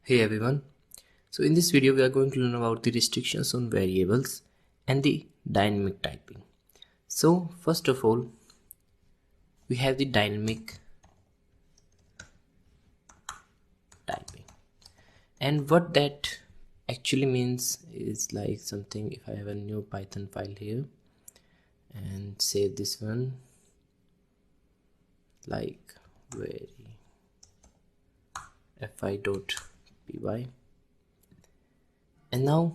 Hey everyone, so in this video we are going to learn about the restrictions on variables and the dynamic typing. So first of all, we have the dynamic typing, and what that actually means is like something. If I have a new Python file here and save this one like fi.py, and now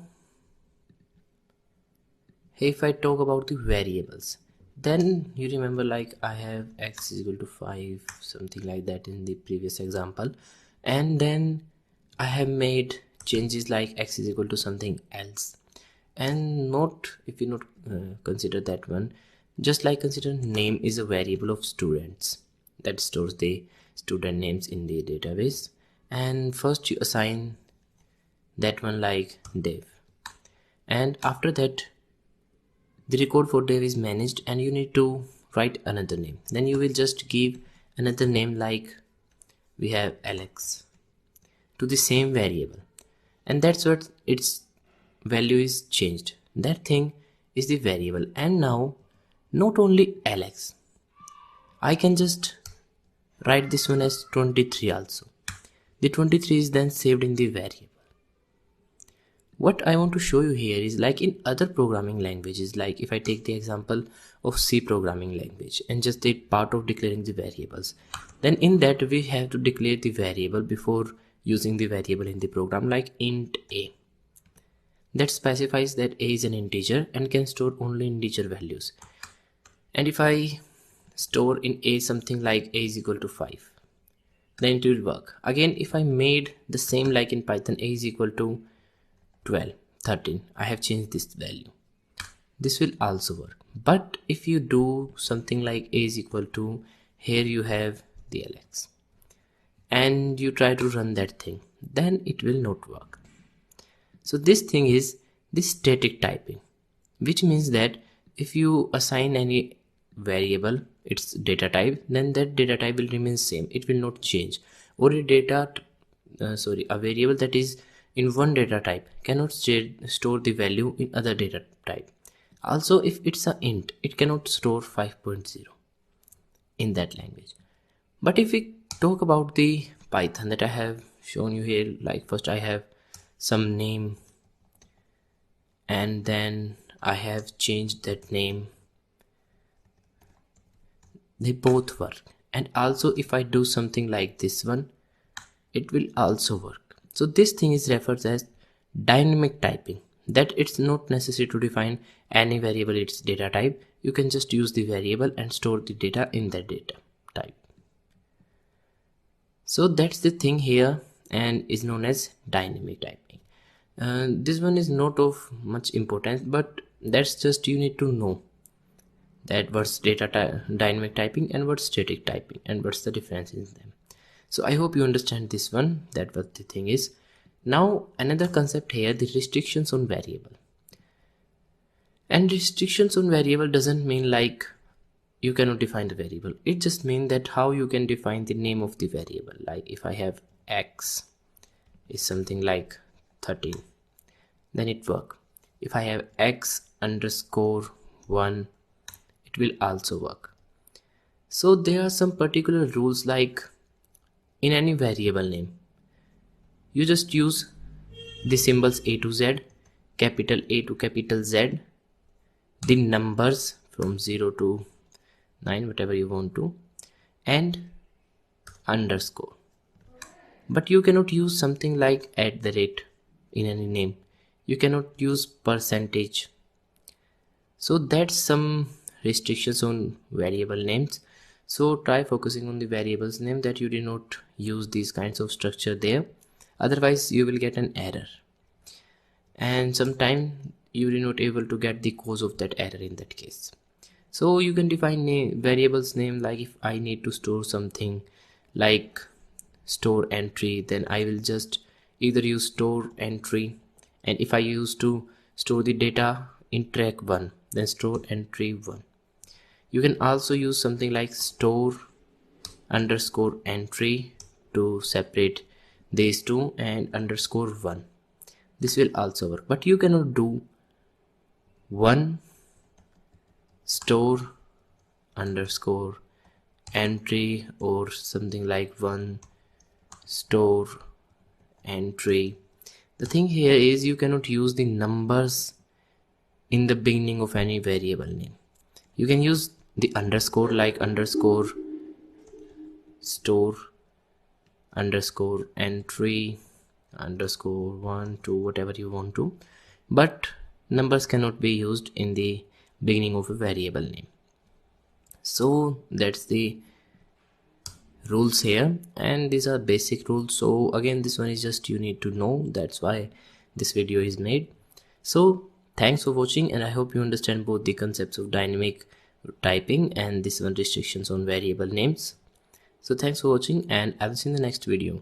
if I talk about the variables, then you remember like I have x is equal to 5, something like that in the previous example, and then I have made changes like x is equal to something else, and not if you not consider that one, just like consider name is a variable of students that stores the student names in the database, and first you assign that one like dev, and after that the record for dev is managed and you need to write another name. Then you will just give another name like we have Alex to the same variable, and that's what its value is changed. That thing is the variable, and now not only Alex, I can just write this one as 23 also. The 23 is then saved in the variable. What I want to show you here is like in other programming languages, like if I take the example of C programming language and just the part of declaring the variables, then in that we have to declare the variable before using the variable in the program, like int a, that specifies that a is an integer and can store only integer values. And if I store in a something like a is equal to 5, then it will work. Again, if I made the same like in Python, a is equal to 12, 13, I have changed this value, this will also work. But if you do something like a is equal to, here you have the Alex, and you try to run that thing, then it will not work. So this thing is the static typing, which means that if you assign any variable its data type, then that data type will remain same, it will not change. Or a a variable that is in one data type cannot store the value in other data type. Also, if it's a int, it cannot store 5.0 in that language. But if we talk about the Python that I have shown you here, like first I have some name and then I have changed that name, they both work. And also if I do something like this one, it will also work. So this thing is referred as dynamic typing, that it's not necessary to define any variable its data type. You can just use the variable and store the data in that data type. So that's the thing here and is known as dynamic typing. This one is not of much importance, but that's just you need to know that what's dynamic typing and what's static typing and what's the difference in them. So I hope you understand this one, that what the thing is. Now another concept here, the restrictions on variable. And restrictions on variable doesn't mean like you cannot define the variable. It just means that how you can define the name of the variable. Like if I have x is something like 13, then it work. If I have x underscore 1, it will also work. So there are some particular rules, like in any variable name, you just use the symbols A to Z, capital A to capital Z, the numbers from 0 to 9, whatever you want to, and underscore. But you cannot use something like @ in any name. You cannot use percentage. So that's some restrictions on variable names. So try focusing on the variables name, that you do not use these kinds of structure there, otherwise you will get an error, and sometimes you will not able to get the cause of that error in that case. So you can define variables name, like if I need to store something like store entry, then I will just either use store entry, and if I use to store the data in track 1, then store entry 1. You can also use something like store underscore entry to separate these two and underscore 1. This will also work, but you cannot do 1 store underscore entry or something like 1 store entry. The thing here is you cannot use the numbers in the beginning of any variable name. You can use the underscore, like underscore store underscore entry underscore 1 2, whatever you want to, but numbers cannot be used in the beginning of a variable name. So that's the rules here, and these are basic rules. So again, this one is just you need to know, that's why this video is made. So thanks for watching, and I hope you understand both the concepts of dynamic typing and this one restrictions on variable names. So thanks for watching, and I will see you in the next video.